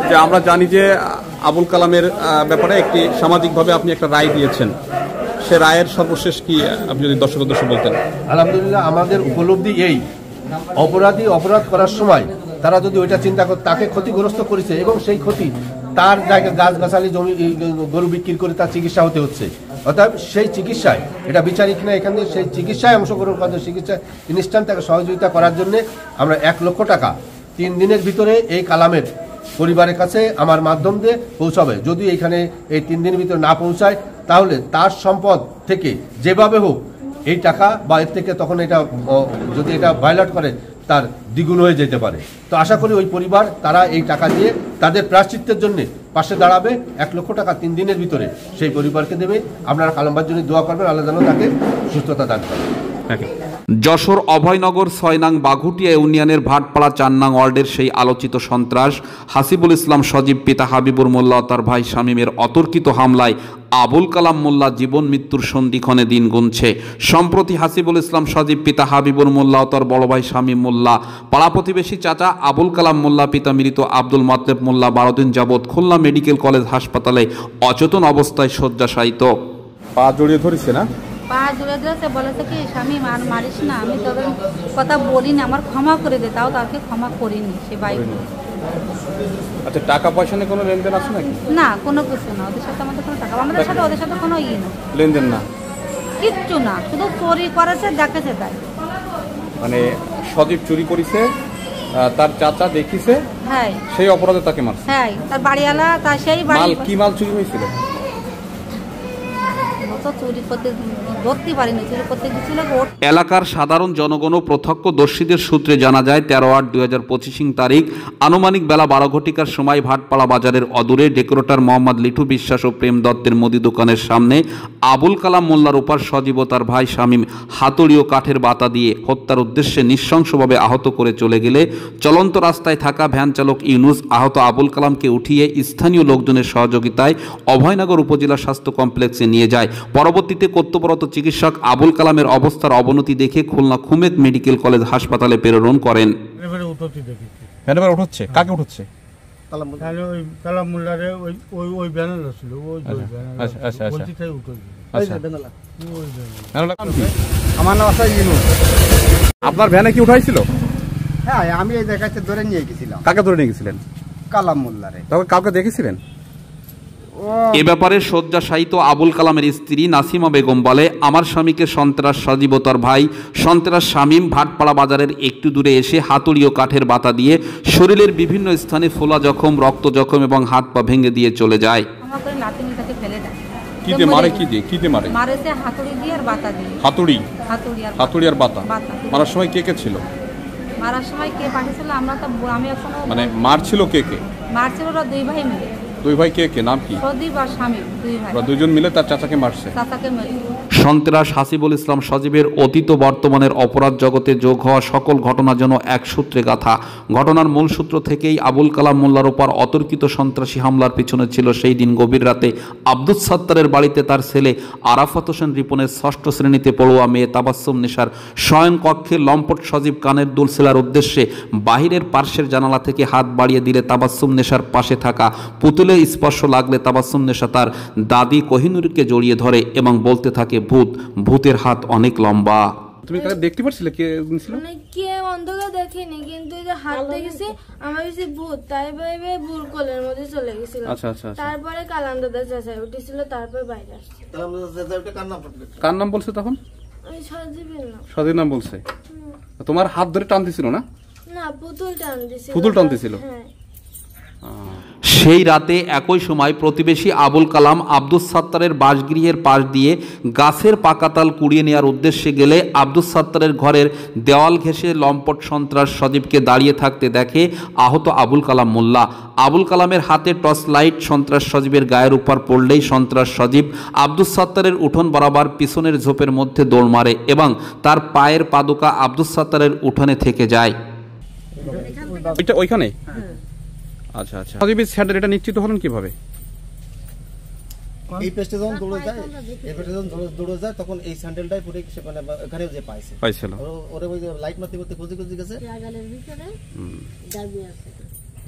যে আমরা জানি যে আবুল কালামের ব্যাপারে একটি সামাজিকভাবে আপনি একটা রায় দিয়েছেন, সে রায়ের সর্বশেষ কি আপনি যদি দর্শক উদ্দেশ্যে বলতেন? আলহামদুলিল্লাহ, আমাদের উপলব্ধি এই, অপরাধী অপরাধ করার সময় তারা যদি ওইটা চিন্তা করে তাকে ক্ষতিগ্রস্ত করেছে এবং সেই ক্ষতি তার জায়গায় গাছগাছালি জমি গরু বিক্রি করে তার চিকিৎসা হতে হচ্ছে, অর্থাৎ সেই চিকিৎসায় এটা বিচারিক না, এখানে সেই চিকিৎসায় অংশগ্রহণ করার চিকিৎসা ইনস্ট্যান্ট তাকে সহযোগিতা করার জন্য আমরা 1 লক্ষ টাকা 3 দিনের ভিতরে এই কালামের পরিবারের কাছে আমার মাধ্যম দিয়ে পৌঁছাবে। যদি এখানে এই 3 দিনের ভিতরে না পৌঁছায় তাহলে তার সম্পদ থেকে যেভাবে হোক এই টাকা বা এর থেকে তখন এটা যদি এটা ভায়োলেট করে তার দ্বিগুণ হয়ে যেতে পারে। তো আশা করি ওই পরিবার তারা এই টাকা দিয়ে তাদের প্রায়শ্চিত্তের জন্য পাশে দাঁড়াবে। 1 লক্ষ টাকা 3 দিনের ভিতরে সেই পরিবারকে দেবে। আপনারা কালামবার জন্য দোয়া করবেন, আল্লাহ যেন তাকে সুস্থতা দান করেন। যশোর অভয়নগর 6 নং বাঘুটিয়া ইউনিয়নের ভাটপাড়া 4 নং ওয়ার্ডের সেই আলোচিত সন্ত্রাস হাসিবুল ইসলাম সজীব পিতা হাবিবুর মোল্লা ও তার ভাই শামীমের অতর্কিত হামলায় আবুল কালাম মোল্লা জীবন মৃত্যুর সন্ধিক্ষণে দিন গুনছে। সম্প্রতি হাসিবুল ইসলাম সজীব পিতা হাবিবুর মোল্লা ও তার বড় ভাই শামীম মোল্লা, পাড়া প্রতিবেশী চাচা আবুল কালাম মোল্লা পিতা মৃত আব্দুল মতলেব মোল্লা 12 দিন যাবৎ খুলনা মেডিকেল কলেজ হাসপাতালে অচেতন অবস্থায় শয্যাশায়িত। পা জড়িয়ে ধরেছে না? পা জুড়ে দিয়েছে, বলেছে কি শামীম আর মারিস না, আমি তোদের কথা বলিনি, আমার ক্ষমা করে দে, তাও তাকে ক্ষমা করিনি সে বাইক। আচ্ছা, টাকা পয়সা নিয়ে কোনো লেনদেন আছে নাকি? না, কোনো কিছু না, ওদের সাথে আমাদের কোনো টাকা, আমাদের সাথে ওদের সাথে কোনো না, লেনদেন না, কিচ্ছু না, শুধু চুরি করেছে দেখেছে তাই। মানে সজীব চুরি করেছে, তার চাচা দেখিছে, হ্যাঁ সেই অপরাধে তাকে মারছে। হ্যাঁ, তার বাড়িওয়ালা তার সেই বাড়ি। কি মাল চুরি হয়েছিল? চুরি করতে ধরতে পারিনি, চুরি করতে গেছিল। এলাকার সাধারণ জনগণ ও প্রত্যক্ষদর্শীদের সূত্রে জানা যায় 13/8 2025 তারিখ আনুমানিক বেলা 12 ঘটিকার সময় ভাটপাড়া বাজারের অদূরে ডেকোরেটর মোহাম্মদ লিটু বিশ্বাস ও প্রেম দত্তের মুদি দোকানের সামনে আবুল কালাম মোল্লার উপর সজীব ও তার ভাই শামীম হাতুড়ি ও কাঠের বাতা দিয়ে হত্যার উদ্দেশ্যে নৃশংসভাবে আহত করে চলে গেলে চলন্ত রাস্তায় থাকা ভ্যান চালক ইউনুস আহত আবুল কালামকে উঠিয়ে স্থানীয় লোকজনের সহযোগিতায় অভয়নগর উপজেলা স্বাস্থ্য কমপ্লেক্সে নিয়ে যায়। পরবর্তীতে কর্তব্যরত চিকিৎসক আবুল কালামের অবস্থার অবনতি দেখে খুলনা খুমেদ মেডিকেল কলেজ হাসপাতালে প্রেরণ করেন। কাকে উঠছে? আমার নাম আছে ইউনুস। আপনার ভ্যানে কি উঠাইছিল? হ্যাঁ, আমি এই জায়গাতে ধরে নিয়ে গেছিলাম। কাকে ধরে নিয়ে গেছিলেন? কালাম মোল্লারে। তবে কাউকে দেখেছিলেন? এ ব্যাপারে শয্যাশায়িত আবুল কালামের স্ত্রী নাসিমা বেগম বলে, আমার স্বামীকে সন্ত্রাস সজীব ও তার ভাই সন্ত্রাস শামীম ভাটপাড়া বাজারের একটু দূরে এসে হাতুড়ি ও কাঠের বাতা দিয়ে শরীরের বিভিন্ন স্থানে ফোলা জখম, রক্ত জখম এবং হাত পা ভেঙে দিয়ে চলে যায়। আমাকে নাতিনিটাকে ফেলে দেয়। কি দিয়ে মারে? কি দিয়ে? কি দিয়ে মারে? মারেছে হাতুড়ি দিয়ে আর বাতা দিয়ে। হাতুড়ি আর বাতা। মারার সময় কে কে ছিল? মারার সময় কে পাঠিয়েছিল আমরা তো, আমি এখনো, মানে মারছিল কে কে? মারছিল ওরা 2 ভাই মিলে। 2 ভাই কে কে? নাম কি? সজীব আর শামীম, 2 ভাই। ওরা 2জন মিলে তার চাচাকে মারছে। চাচাকে মেরেছে। সন্ত্রাস হাসিবুল ইসলাম সজীবের অতীত বর্তমানের অপরাধ জগতে যোগ হওয়া সকল ঘটনা যেন এক সূত্রে গাথা। ঘটনার মূল সূত্র থেকেই আবুল কালাম মোল্লার উপর অতর্কিত সন্ত্রাসী হামলার পিছনে ছিল সেই দিন গভীর রাতে আব্দুস সাত্তারের বাড়িতে তার ছেলে আরাফাত হোসেন রিপনের 6ষ্ঠ শ্রেণীতে পড়ুয়া মেয়ে তাবাসসুম নেশার শয়ন কক্ষে লম্পট সজীব কানের দুল ছেলার উদ্দেশ্যে বাহিরের পার্শ্বের জানালা থেকে হাত বাড়িয়ে দিলে তাবাসসুম নেশার পাশে থাকা পুতুলের স্পর্শ লাগলে তাবাসসুম নেশা তার দাদি কোহিনুরকে জড়িয়ে ধরে এবং বলতে থাকে, ভূতের হাত অনেক লম্বা। তুমি তাকে দেখতে পারছিলে? কে ছিল? মানে কে অন্ধকার দেখিনি, কিন্তু যে হাত দেখেছি আমার কাছে ভূত, তাই ভাবে ভুল কোলের মধ্যে চলে গেছিল। আচ্ছা আচ্ছা। তারপরে কালাম দাদা চাচা উঠেছিল, তারপর বাইরে আসছে। কার নাম বলছে তখন? আমি সজীবের নাম। সজীব নাম বলছে। তোমার হাত ধরে টানতেছিল না? না, পুতুল টানতেছিল। পুতুল টানতেছিল? হ্যাঁ। সেই রাতে একই সময় প্রতিবেশী আবুল কালাম আব্দুস সাত্তারের বাসগৃহের পাশ দিয়ে গাছের পাকাতাল কুড়িয়ে নেওয়ার উদ্দেশ্যে গেলে আব্দুস সাত্তারের ঘরের দেওয়াল ঘেঁষে লম্পট সন্ত্রাস সজীবকে দাঁড়িয়ে থাকতে দেখে আহত আবুল কালাম মোল্লা। আবুল কালামের হাতে টর্চ লাইট সন্ত্রাস সজীবের গায়ের উপর পড়লেই সন্ত্রাস সজীব আব্দুস সাত্তারের উঠোন বরাবর পিছনের ঝোপের মধ্যে দৌড় মারে এবং তার পায়ের পাদুকা আব্দুস সাত্তারের উঠোনে থেকে যায়। ওইখানে? আচ্ছা আচ্ছা। সজীবের স্যান্ডেল এটা নিশ্চিত হলেন কিভাবে? এই পেস্টে যখন দৌড়ে যায়, এই পেস্টে যখন দৌড়ে যায় তখন এই স্যান্ডেলটাই পরে সেখানে এখানে যে পাইছিল। ওরে ওই লাইট মারতে করতে খুঁজে খুঁজে গেছে।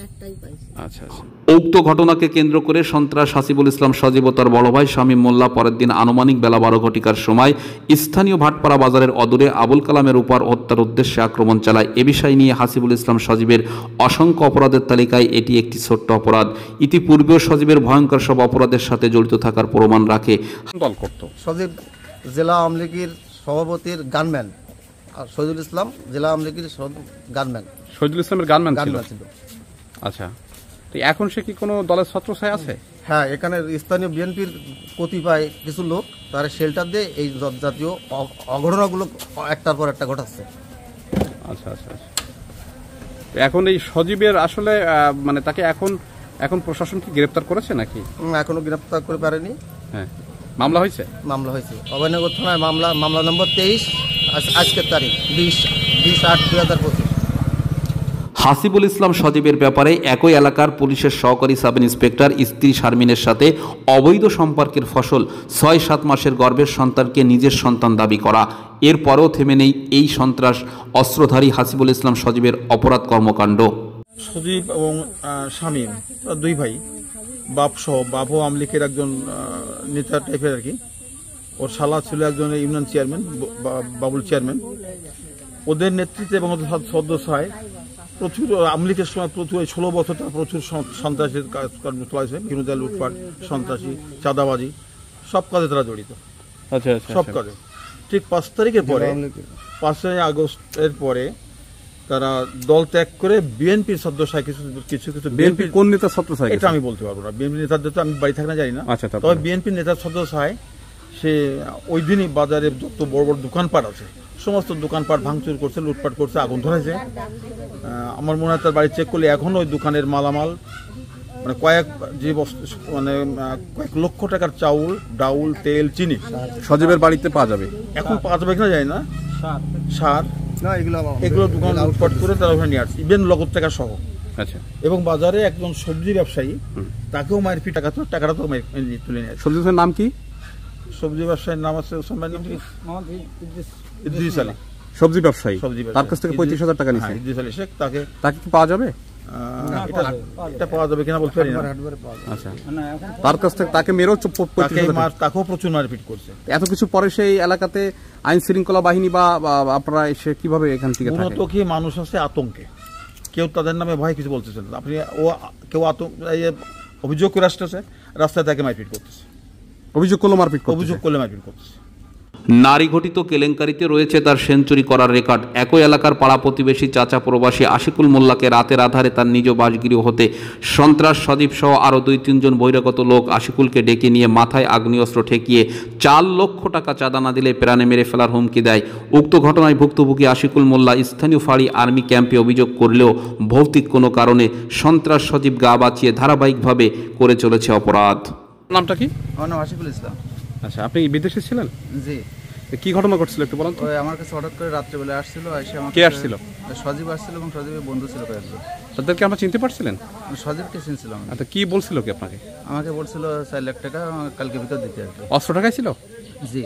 আচ্ছা আচ্ছা। উক্ত ঘটনাকে কেন্দ্র করে সন্ত্রাস হাসিবুল ইসলাম সজীব ও তার বড় ভাই শামীম মোল্লা পরের দিন আনুমানিক বেলা 12 ঘটিকার সময় স্থানীয় ভাটপাড়া বাজারের অদূরে আবুল কালামের উপর হত্যার উদ্দেশ্যে আক্রমণ চালায়। এ বিষয় নিয়ে হাসিবুল ইসলাম সজীবের অসংখ্য অপরাধের তালিকায় এটি একটি ছোট্ট অপরাধ। ইতিপূর্বেও সজীবের ভয়ঙ্কর সব অপরাধের সাথে জড়িত থাকার প্রমাণ রাখে। দল করতো সজীব জেলা আওয়ামী লীগের সভাপতির গানম্যান, আর শহীদুল ইসলাম জেলা আওয়ামী লীগের গানম্যান। শহীদুল ইসলামের গানম্যান ছিল। ছিল। আচ্ছা, তো এখন সে কি কোনো দলের ছত্রছায়া আছে? হ্যাঁ, এখানে স্থানীয় বিএনপির কতিপয় কিছু লোক তারা শেল্টার দিয়ে এই জাতীয় অঘটনাগুলো একটার পর একটা ঘটাচ্ছে। আচ্ছা আচ্ছা আচ্ছা। এখন এই সজীবের আসলে মানে তাকে এখন প্রশাসন কি গ্রেপ্তার করেছে নাকি? এখনো গ্রেপ্তার করে পারেনি। হ্যাঁ, মামলা হয়েছে? মামলা হয়েছে অভয়নগর থানায়, মামলা নম্বর 23, আজকের তারিখ 20/8/2025। হাসিবুল ইসলাম সজীবের ব্যাপারে একই এলাকার পুলিশের সহকারী সাব ইন্সপেক্টর স্ত্রী শারমিনের সাথে অবৈধ সম্পর্কের ফসল 6-7 মাসের গর্ভের সন্তানকে নিজের সন্তান দাবি করা। এরপরও থেমে নেই এই সন্ত্রাস অস্ত্রধারী হাসিবুল ইসলাম সজীবের অপরাধ কর্মকাণ্ড। সজীব এবং শামীম দুই ভাই, বাপও আওয়ামী লীগের একজন নেতা টাইপের আর কি। ওর শালা ছিল একজন ইউনিয়ন চেয়ারম্যান, বাবুল চেয়ারম্যান। ওদের নেতৃত্বে এবং ওদের সদস্যয় প্রচুর আওয়ামী লীগের সময় প্রচুর 16 বছর তারা প্রচুর সন্ত্রাসের কাজকর্ম চলাইছে, বিভিন্ন জায়গায় লুটপাট, সন্ত্রাসী, চাঁদাবাজি, সব কাজে তারা জড়িত। আচ্ছা আচ্ছা, সব কাজে। ঠিক 5 তারিখের পরে, 5 আগস্টের পরে তারা দল ত্যাগ করে বিএনপির সদস্য কিছু বিএনপি কোন নেতা ছত্রছায়া? এটা আমি বলতে পারবো না, বিএনপি নেতাদের তো আমি বাড়ি থাকি না, জানি না। আচ্ছা, তবে বিএনপির নেতার সদস্য সে ওই দিনই বাজারে যত বড় বড় দোকানপাট আছে সমস্ত দোকানপাট ভাঙচুর করছে, লুটপাট করছে, আগুন ধরেছে। আমার মনে হয় তার বাড়ি চেক করলে এখন ওই দোকানের মালামাল মানে কয়েক লক্ষ টাকার চাউল, ডাউল, তেল, চিনি সজীবের বাড়িতে পাওয়া যাবে। এখন পাওয়া যাবে কিনা জানি না। সার এগুলো দোকান লুটপাট করে তারা ওখানে নিয়ে আসছে, ইভেন নগদ টাকা সহ। আচ্ছা, এবং বাজারে একজন সবজি ব্যবসায়ী, তাকেও মায়ের ফি টাকাটা তো তুলে নিয়ে আসছে। সবজির নাম কি? সবজি ব্যবসায়ীর নাম আছে ইদ্রিস আলী। সবজি ব্যবসায়ী, তার কাছ থেকে 35,000 টাকা নিয়েছে ইদ্রিস আলী শেখ। তাকে কি পাওয়া যাবে? এটা পাওয়া যাবে কিনা বলতে পারি না। আচ্ছা, তার কাছ থেকে তাকে মেরেও তাকেও প্রচুর মারপিট করছে। এত কিছু পরে সেই এলাকাতে আইন শৃঙ্খলা বাহিনী বা আপনারা এসে কিভাবে এখান থেকে থাকে? মূলত কি মানুষ আছে আতঙ্কে, কেউ তাদের নামে ভয় কিছু বলতেছেন। আপনি কেউ অভিযোগ করে আসতেছে, রাস্তায় তাকে মারপিট করতেছে, অভিযোগ করলে মারপিট করতেছে। নারী ঘটিত কেলেঙ্কারিতে রয়েছে তার সেঞ্চুরি করার রেকর্ড। একই এলাকার পাড়া প্রতিবেশী চাচা প্রবাসী আশিকুল মোল্লাকে রাতের আধারে তার নিজ বাসগৃহ হতে সন্ত্রাস সজীব সহ আরও 2-3 জন বহিরাগত লোক আশিকুলকে ডেকে নিয়ে মাথায় আগ্নেয়াস্ত্র ঠেকিয়ে 4 লক্ষ টাকা চাঁদা না দিলে প্রাণে মেরে ফেলার হুমকি দেয়। উক্ত ঘটনায় ভুক্তভোগী আশিকুল মোল্লা স্থানীয় ফাঁড়ি আর্মি ক্যাম্পে অভিযোগ করলেও ভৌতিক কোনো কারণে সন্ত্রাস সজীব গা বাঁচিয়ে ধারাবাহিকভাবে করে চলেছে অপরাধ। নামটা কি? আমার নাম আশিকুল ইসলাম। আচ্ছা, আপনি বিদেশে ছিলেন? জি। কি ঘটনা ঘটছিল একটু বলুন তো। আমার কাছে হঠাৎ করে রাত্রেবেলা আসছিল, এসে আমাকে কে আসছিল? সজীব আসছিল এবং সজীবের বন্ধু ছিল কয়েকজন। তাদেরকে আমরা চিনতে পারছিলেন? সজীবকে চিনছিলাম। আচ্ছা, কি বলছিল কি আপনাকে? আমাকে বলছিল 4 লাখ টাকা কালকে ভিতর দিতে আর কি। অস্ত্র টাকাই ছিল? জি।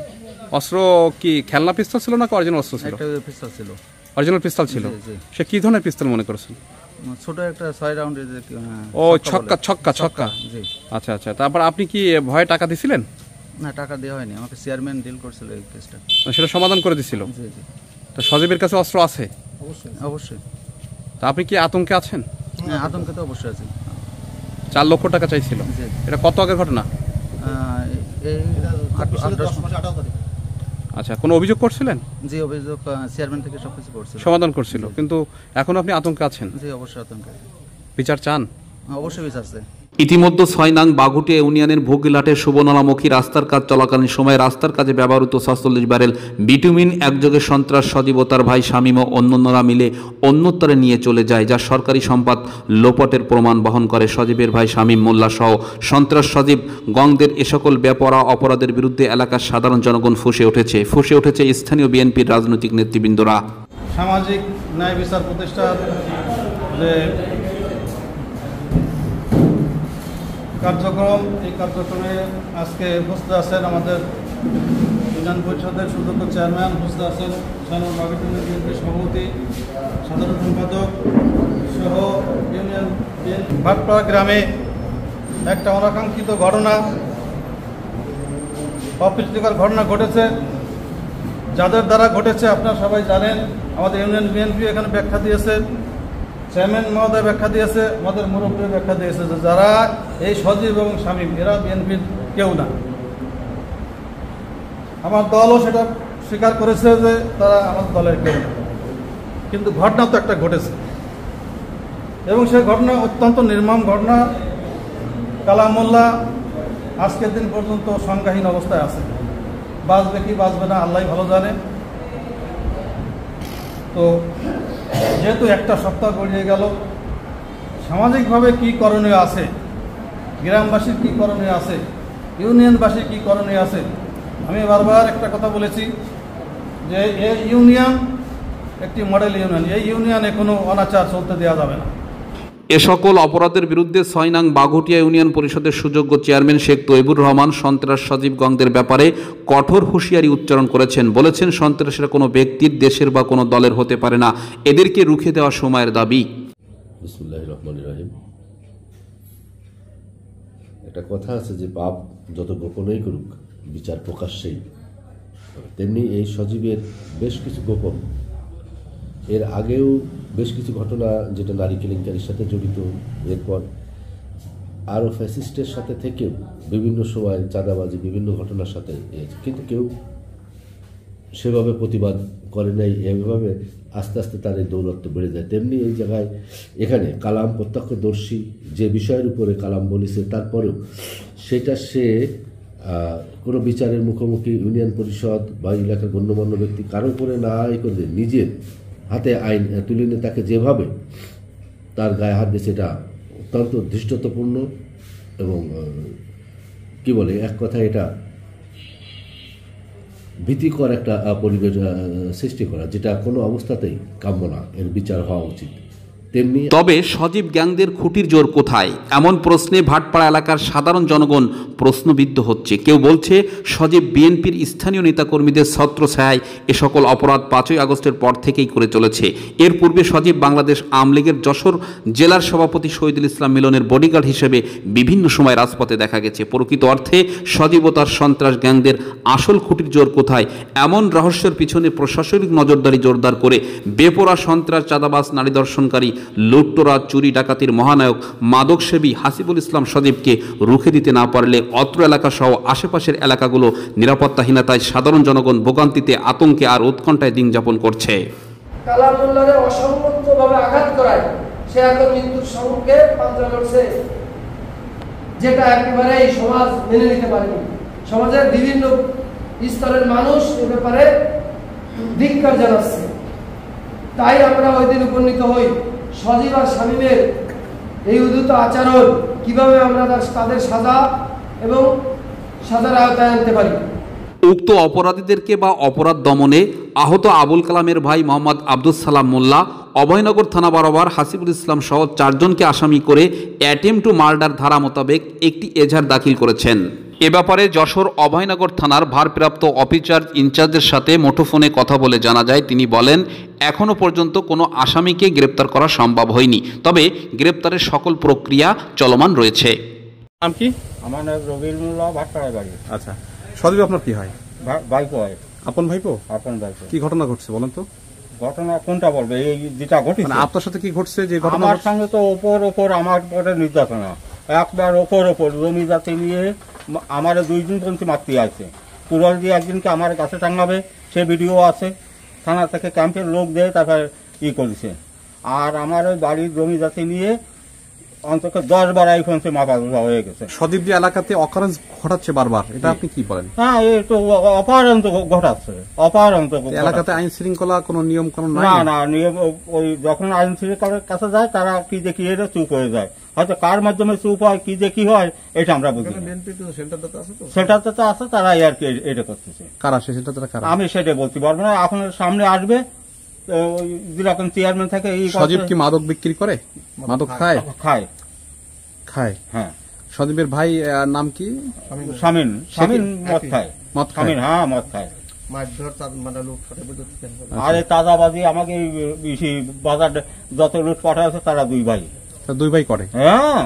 অস্ত্র কি খেলনা পিস্তল ছিল না অরিজিনাল অস্ত্র ছিল? একটা পিস্তল ছিল। অরিজিনাল পিস্তল ছিল? সে কি ধরনের পিস্তল মনে করেছেন? ছোট একটা 6 রাউন্ডের। ও ছক্কা। জি। আচ্ছা আচ্ছা, তারপর আপনি কি ভয়ে টাকা দিছিলেন? না, টাকা দেওয়া হয়নি, আমাকে চেয়ারম্যান ডিল করছিল এই কেসটা। সেটা সমাধান করে দিছিল? জি জি। তো সজীবের কাছে অস্ত্র আছে? অবশ্যই। তা আপনি কি আতঙ্কে আছেন? হ্যাঁ, আতঙ্কে তো অবশ্যই আছি। 4 লক্ষ টাকা চাইছিল? এটা কত আগের ঘটনা? আচ্ছা, কোনো অভিযোগ করছিলেন? জি, অভিযোগ চেয়ারম্যান থেকে সবকিছু করছিল, সমাধান করছিল, কিন্তু এখন আপনি আতঙ্কে আছেন? জি, অবশ্যই আতঙ্কে। বিচার চান? অবশ্যই বিচার চাই। ইতিমধ্যে 6 নং বাগুটিয়া ইউনিয়নের ভোগিলাটের সুবর্ণলামুখী রাস্তার কাজ চলাকালীন সময় রাস্তার কাজে ব্যবহৃত 47 ব্যারেল বিটুমিন একযোগে সন্ত্রাস সজীব ও তার ভাই শামীম ও অন্যান্যরা মিলে অন্যত্রে নিয়ে চলে যায়, যা সরকারি সম্পদ লোপাটের প্রমাণ বহন করে। সজীবের ভাই শামীম মোল্লা সহ সন্ত্রাস সজীব গংদের এ সকল বেপরোয়া অপরাধের বিরুদ্ধে এলাকার সাধারণ জনগণ ফুঁসে উঠেছে স্থানীয় বিএনপির রাজনৈতিক নেতৃবৃন্দরা। সামাজিক ন্যায় বিচার প্রতিষ্ঠার যে কার্যক্রম, এই কার্যক্রমে আজকে উপস্থিত আছেন আমাদের ইউনিয়ন পরিষদের সুযোগ্য চেয়ারম্যান, উপস্থিত আছেন বিএনপির সভাপতি, সাধারণ সম্পাদক, সহ ইউনিয়ন ভাটপাড়া গ্রামে একটা অনাকাঙ্ক্ষিত ঘটনা, অপ্রীতিকর ঘটনা ঘটেছে। যাদের দ্বারা ঘটেছে আপনারা সবাই জানেন। আমাদের ইউনিয়ন বিএনপি এখানে ব্যাখ্যা দিয়েছে, চেয়ারম্যান মহোদয় ব্যাখ্যা দিয়েছে, আমাদের মুরব্বী ব্যাখ্যা দিয়েছে যে যারা এই সজীব এবং শামীম এরা বিএনপির কেউ না। আমার দলও সেটা স্বীকার করেছে যে তারা আমাদের দলের কেউ না, কিন্তু ঘটনা তো একটা ঘটেছে এবং সেই ঘটনা অত্যন্ত নির্মম ঘটনা। কালামুল্লাহ আজকের দিন পর্যন্ত সংজ্ঞাহীন অবস্থায় আছে। বাঁচবে কি বাঁচবে না আল্লাহ ভালো জানে। তো যেহেতু একটা সপ্তাহ গড়িয়ে গেল, সামাজিকভাবে কি করণীয় আছে, গ্রামবাসীর কি করণীয় আছে, ইউনিয়নবাসীর কি করণীয় আছে, আমি বারবার একটা কথা বলেছি যে এই ইউনিয়ন একটি মডেল ইউনিয়ন। এই ইউনিয়নে কোনো অনাচার চলতে দেওয়া যাবে না। এ সকল অপরাধের বিরুদ্ধে ৬ নং বাঘটিয়া ইউনিয়ন পরিষদের সুযোগ্য চেয়ারম্যান শেখ তৈবুর রহমান সন্ত্রাস সজীব গংদের ব্যাপারে কঠোর হুঁশিয়ারি উচ্চারণ করেছেন। বলেছেন, সন্ত্রাসের কোনো ব্যক্তির, দেশের বা কোনো দলের হতে পারে না, এদেরকে রুখে দেওয়া সময়ের দাবি। বিসমিল্লাহির রহমানির রহিম। একটা কথা আছে যে পাপ যত গোপনেই করুক বিচার প্রকাশ্যেই, তেমনি এই সজীবের বেশ কিছু গোপন, এর আগেও বেশ কিছু ঘটনা যেটা নারী কেলেঙ্কারির সাথে জড়িত, এরপর আরও ফ্যাসিস্টের সাথে থেকেও বিভিন্ন সময় চাঁদাবাজি বিভিন্ন ঘটনার সাথে, কিন্তু কেউ সেভাবে প্রতিবাদ করে নাই। এভাবে আস্তে আস্তে তার এই দৌরত্ব বেড়ে যায়। তেমনি এই জায়গায় এখানে কালাম প্রত্যক্ষদর্শী যে বিষয়ের উপরে কালাম বলেছে, তারপরেও সেটা সে কোনো বিচারের মুখোমুখি ইউনিয়ন পরিষদ বা এলাকার গণ্যমান্য ব্যক্তি কারো উপরে না করে নিজের হাতে আইন তুলে নিয়ে তাকে যেভাবে তার গায়ে হাত দিয়েছে, এটা অত্যন্ত ধৃষ্টতাপূর্ণ এবং কি বলে এক কথায় এটা ভীতিকর একটা পরিবেশ সৃষ্টি করা, যেটা কোনো অবস্থাতেই কাম্য না। এর বিচার হওয়া উচিত। তেমনি তবে সজীব গ্যাংদের খুঁটির জোর কোথায়, এমন প্রশ্নে ভাটপাড়া এলাকার সাধারণ জনগণ প্রশ্নবিদ্ধ হচ্ছে। কেউ বলছে সজীব বিএনপির স্থানীয় নেতাকর্মীদের ছত্রছায়ায় এ সকল অপরাধ ৫ই আগস্টের পর থেকেই করে চলেছে। এর পূর্বে সজীব বাংলাদেশ আওয়ামী লীগের যশোর জেলার সভাপতি শহীদুল ইসলাম মিলনের বডিগার্ড হিসেবে বিভিন্ন সময় রাজপথে দেখা গেছে। প্রকৃত অর্থে সজীব ও তার সন্ত্রাস গ্যাংদের আসল খুঁটির জোর কোথায়, এমন রহস্যের পিছনে প্রশাসনিক নজরদারি জোরদার করে বেপরোয়া সন্ত্রাস, চাঁদাবাজ, নারী দর্শনকারী, লুটতরা, চুরি ডাকাতির মহানায়ক মাদকসেবী হাসিবুল ইসলাম সজীবকে রুখে দিতে না পারলে অত্র এলাকা সহ আশেপাশের এলাকাগুলো নিরাপত্তাহীনতায় সাধারণ জনগণ ভোগান্তিতে, আতঙ্কে আর উৎকণ্ঠায় দিন যাপন করছে। কালামুল্লাহরে অসংগতভাবে আঘাত করায় সে এখন মৃত্যুর সম্মুখে পাঞ্জা লড়ছে, যেটা একেবারে এই সমাজ মেনে নিতে পারেনি। সমাজের বিভিন্ন স্তরের মানুষ এ ব্যাপারে ধিক্কার জানাচ্ছে। তাই আমরা ওই দিন উপনীত হই সজীব আর শামীমের এই উদ্ধত আচরণ কিভাবে আমরা তাদের সাজা এবং সাজার আওতায় আনতে পারি। উক্ত অপরাধীদেরকে বা অপরাধ দমনে আহত আবুল কালামের ভাই মোহাম্মদ আব্দুস সালাম মোল্লা অভয়নগর থানা বরাবর হাসিবুল ইসলাম সহ 4 জনকে আসামি করে অ্যাটেম্প টু মার্ডার ধারা মোতাবেক একটি এজাহার দাখিল করেছেন। এ ব্যাপারে যশোর অভয়নগর থানার ভারপ্রাপ্ত অফিসার ইনচার্জের সাথে মুঠোফোনে কথা বলে জানা যায়, তিনি বলেন, এখনও পর্যন্ত কোনো আসামিকে গ্রেপ্তার করা সম্ভব হয়নি, তবে গ্রেপ্তারের সকল প্রক্রিয়া চলমান রয়েছে। নাম কি? আমার নাম রবিউল মোল্লা, ভাটপাড়ায় বাড়ি। আচ্ছা, সজীব আপনার কি হয়? ভাইপো হয়। আপন ভাইপো? আপন ভাইপো। কি ঘটনা ঘটছে বলেন তো? ঘটনা কোনটা বলবে? এই যেটা ঘটেছে। মানে আপনার সাথে কি ঘটছে? যে ঘটনা আমার সঙ্গে তো ওপর আমার পরে নির্যাতনা, একবার ওপর জমি জাতি নিয়ে আমার 2 দিন পর্যন্ত মারতে আছে। কুড়াল দিয়ে একদিনকে আমার কাছে টাঙাবে, সে ভিডিও আছে। থানা থেকে ক্যাম্পের লোক দিয়ে তারপরে করেছে। আর আমার ওই বাড়ির জমি জাতি নিয়ে অন্তত 10 বার এখন সে মাপা হয়ে গেছে। সজীব যে এলাকাতে অকারেন্স ঘটাচ্ছে বারবার, এটা আপনি কি বলেন? হ্যাঁ, এই তো অপহরণ ঘটাচ্ছে, অপহরণ। এলাকাতে আইন শৃঙ্খলা কোনো নিয়ম কানুন নাই? না, নিয়ম ওই যখন আইন শৃঙ্খলার কাছে যায় তারা কি যে কি এটা চুপ হয়ে যায়। হয়তো কার মাধ্যমে চুপ হয়, কি যে কি হয় এটা আমরা বুঝি। সেটাতে তো আছে, তারা আর কি এটা করতেছে। কারা সেটা? আমি সেটা বলতে পারবো না। আপনার সামনে আসবে যেরকম চেয়ারম্যান থাকে। এই সজীব কি মাদক বিক্রি করে? মাদক খায়? খায়। হ্যাঁ। সজীবের ভাই নাম কি? শামীম। মদ খায়। মদ খায়? হ্যাঁ, মদ খায়। মারধর মানে লুটপাটের বিরুদ্ধে কেন বলেন? আরে তাজাবাজি আমাকে বাজার যত লুটপাট আছে তারা দুই ভাই দুই ভাই করে। হ্যাঁ